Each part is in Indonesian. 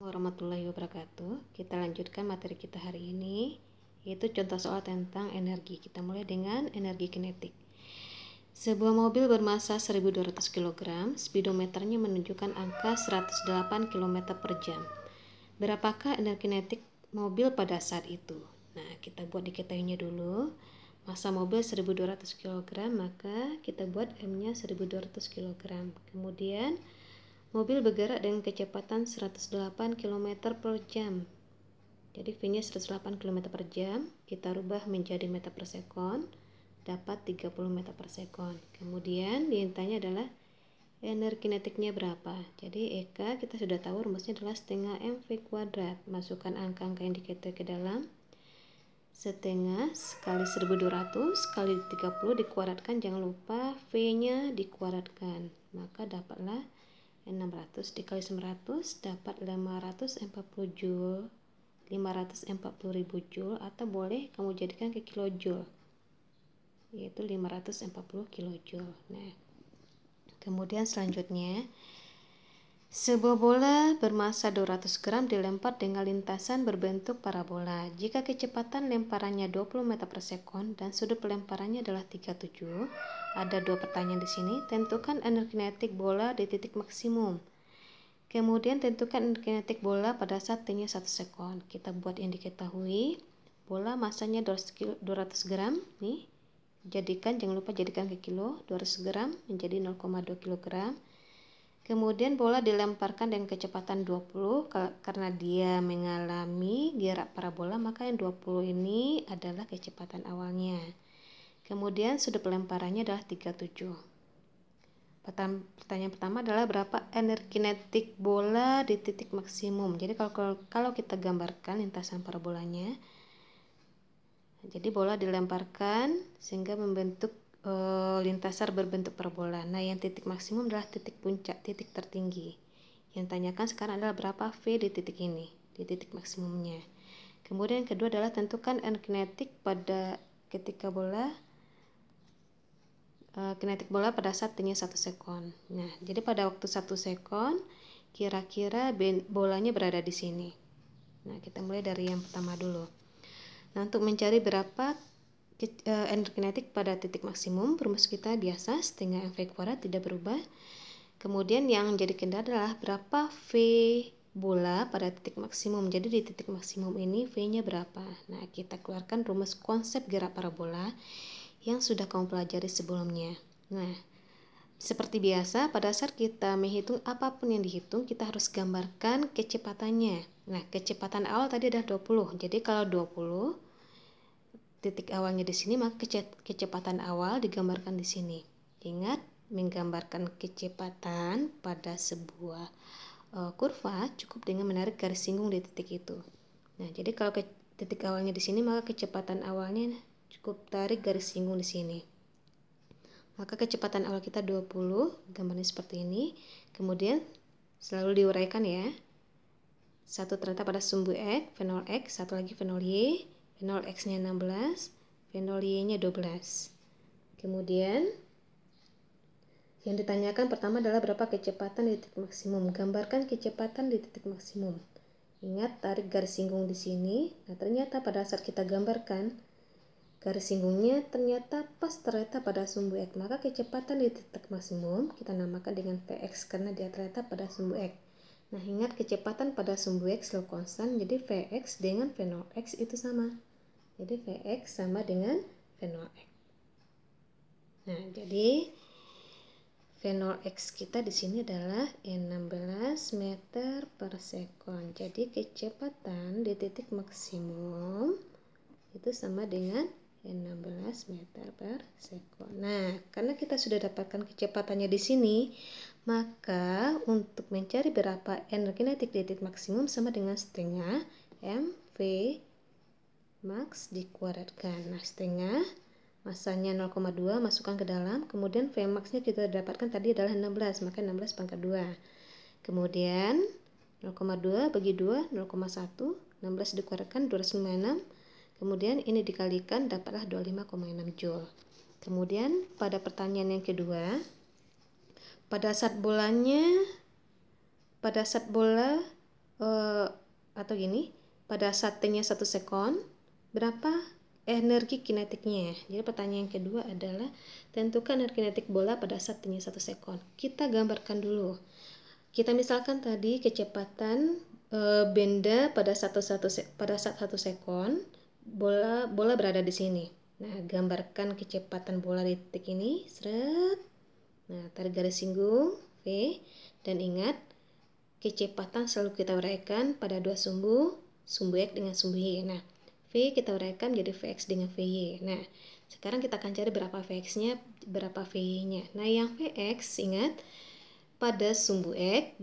Warahmatullahi wabarakatuh. Kita lanjutkan materi kita hari ini, yaitu contoh soal tentang energi. Kita mulai dengan energi kinetik. Sebuah mobil bermassa 1200 kg, speedometernya menunjukkan angka 108 km per jam. Berapakah energi kinetik mobil pada saat itu? Nah, kita buat diketahuinya dulu. Massa mobil 1200 kg, maka kita buat M-nya 1200 kg. Kemudian mobil bergerak dengan kecepatan 108 km per jam. Jadi V-nya 108 km per jam, kita rubah menjadi meter per sekon, dapat 30 meter per sekon. Kemudian ditanya adalah energi kinetiknya berapa. Jadi EK kita sudah tahu rumusnya adalah setengah mv kuadrat. Masukkan angka-angka indikator ke dalam. Setengah kali 1200 kali 30 dikuadratkan, jangan lupa V-nya dikuadratkan. Maka dapatlah 600 dikali 900 dapat 540 joule, 540.000 joule, atau boleh kamu jadikan ke kilojoule, yaitu 540 kilojoule. Nah, kemudian selanjutnya, sebuah bola bermassa 200 gram dilempar dengan lintasan berbentuk parabola. Jika kecepatan lemparannya 20 meter per sekon dan sudut pelemparannya adalah 37, ada dua pertanyaan di sini. Tentukan energi kinetik bola di titik maksimum. Kemudian tentukan energi kinetik bola pada saat T-nya 1 sekon. Kita buat yang diketahui. Bola massanya 200 gram nih. Jangan lupa jadikan ke kilo. 200 gram menjadi 0,2 kg. Kemudian bola dilemparkan dengan kecepatan 20, karena dia mengalami gerak parabola, maka yang 20 ini adalah kecepatan awalnya. Kemudian sudut pelemparannya adalah 37. Pertanyaan pertama adalah berapa energi kinetik bola di titik maksimum. Jadi kalau kita gambarkan lintasan parabolanya, jadi bola dilemparkan sehingga membentuk lintasan berbentuk parabola. Nah, yang titik maksimum adalah titik puncak, titik tertinggi. Yang tanyakan sekarang adalah berapa V di titik ini, di titik maksimumnya. Kemudian yang kedua adalah tentukan energi kinetik pada ketika kinetik bola pada saat T-nya 1 sekon. Nah, jadi pada waktu 1 sekon kira-kira bolanya berada di sini. Nah, kita mulai dari yang pertama dulu. Nah, untuk mencari berapa energi kinetik pada titik maksimum, rumus kita biasa setengah mv kuadrat, tidak berubah. Kemudian yang jadi kendala adalah berapa V bola pada titik maksimum. Jadi di titik maksimum ini V-nya berapa. Nah, kita keluarkan rumus konsep gerak parabola yang sudah kamu pelajari sebelumnya. Nah, seperti biasa pada saat kita menghitung apapun yang dihitung, kita harus gambarkan kecepatannya. Nah, kecepatan awal tadi adalah 20. Jadi kalau 20 titik awalnya di sini, maka kecepatan awal digambarkan di sini. Ingat, menggambarkan kecepatan pada sebuah kurva cukup dengan menarik garis singgung di titik itu. Nah, jadi kalau titik awalnya di sini, maka kecepatan awalnya cukup tarik garis singgung di sini. Maka kecepatan awal kita 20, gambarnya seperti ini. Kemudian selalu diuraikan ya. Satu terletak pada sumbu X, V0 X, satu lagi V0 Y. V0 X-nya 16, V0 Y-nya 12. Kemudian yang ditanyakan pertama adalah berapa kecepatan di titik maksimum. Gambarkan kecepatan di titik maksimum. Ingat, tarik garis singgung di sini. Nah, ternyata pada saat kita gambarkan garis singgungnya ternyata pas terletak pada sumbu X. Maka kecepatan di titik maksimum kita namakan dengan Vx karena dia terletak pada sumbu X. Nah, ingat kecepatan pada sumbu X selalu konstan, jadi Vx dengan V0 X itu sama. Jadi Vx sama dengan V0 X. Nah, jadi V0 X kita di sini adalah 16 meter per sekon. Jadi kecepatan di titik maksimum itu sama dengan 16 meter per sekon. Nah, karena kita sudah dapatkan kecepatannya di sini, maka untuk mencari berapa energi kinetik di titik maksimum sama dengan setengah mv max dikuadratkan. Nah, setengah massanya 0,2 masukkan ke dalam, kemudian V max-nya kita dapatkan tadi adalah 16, maka 16 pangkat 2. Kemudian 0,2 bagi 2, 0,1, 16 dikuadratkan 256. Kemudian ini dikalikan dapatlah 25,6 joule. Kemudian pada pertanyaan yang kedua, pada saat bola atau gini, pada saat T-nya 1 sekon, berapa energi kinetiknya? Jadi pertanyaan yang kedua adalah tentukan energi kinetik bola pada saat T-nya 1 sekon. Kita gambarkan dulu. Kita misalkan tadi kecepatan benda pada saat 1 sekon, bola berada di sini. Nah, gambarkan kecepatan bola di titik ini, seret. Nah, tarik garis singgung V, dan ingat kecepatan selalu kita uraikan pada dua sumbu X dengan sumbu Y. Nah, V kita uraikan jadi Vx dengan Vy. Nah, sekarang kita akan cari berapa Vx-nya, berapa Vy-nya. Nah, yang Vx, ingat, pada sumbu X,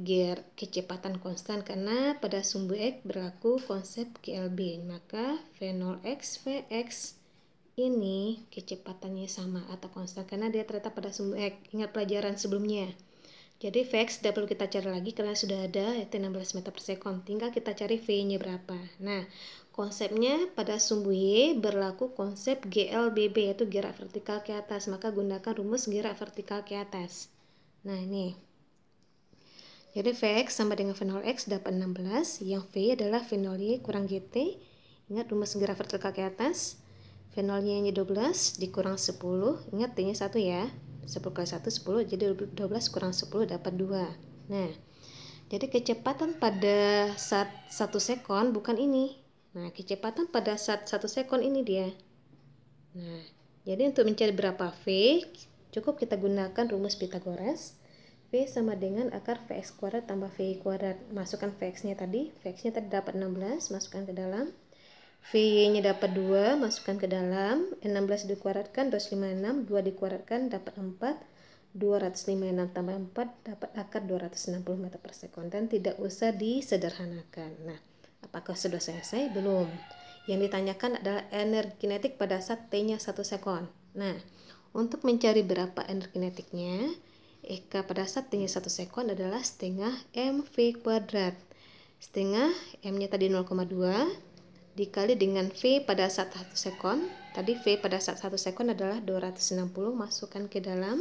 kecepatan konstan, karena pada sumbu X berlaku konsep GLB. Maka V0x, Vx ini kecepatannya sama atau konstan, karena dia terletak pada sumbu X. Ingat pelajaran sebelumnya. Jadi Vx tidak perlu kita cari lagi karena sudah ada, yaitu 16 meter per sekon. Tinggal kita cari V-nya berapa. Nah, konsepnya pada sumbu Y berlaku konsep GLBB, yaitu gerak vertikal ke atas. Maka gunakan rumus gerak vertikal ke atas. Nah, ini. Jadi Vx sama dengan V0x dapat 16. Yang V adalah V0Y kurang GT. Ingat rumus gerak vertikal ke atas. V0Y-nya 12 dikurang 10. Ingat T-nya 1 ya. 10 kali 1, 10. Jadi 12 kurang 10 dapat 2. Nah, jadi kecepatan pada saat 1 sekon bukan ini. Nah, kecepatan pada saat 1 sekon ini dia. Nah, jadi untuk mencari berapa V, cukup kita gunakan rumus Pythagoras. V sama dengan akar Vx kuadrat tambah Vy kuadrat. Masukkan Vx-nya tadi. Vx-nya tadi dapat 16, masukkan ke dalam. Vy-nya dapat 2, masukkan ke dalam. 16 dikuadratkan, 256. 2 dikuadratkan, dapat 4. 256 tambah 4 dapat akar 260 meter per sekon. Dan tidak usah disederhanakan. Nah, apakah sudah selesai? Belum. Yang ditanyakan adalah energi kinetik pada saat T-nya 1 sekon. Nah, untuk mencari berapa energi kinetiknya, Eka pada saat T-nya 1 sekon adalah setengah mv kuadrat. Setengah M-nya tadi 0,2 dikali dengan V pada saat 1 sekon. Tadi V pada saat 1 sekon adalah 260, masukkan ke dalam.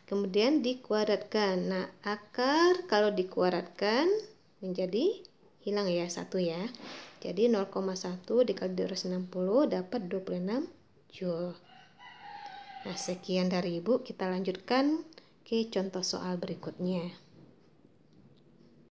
Kemudian dikuadratkan. Nah, akar kalau dikuadratkan menjadi hilang ya, 1 ya. Jadi 0,1 dikali 260 dapat 26 Joule. Nah, sekian dari Ibu. Kita lanjutkan ke contoh soal berikutnya.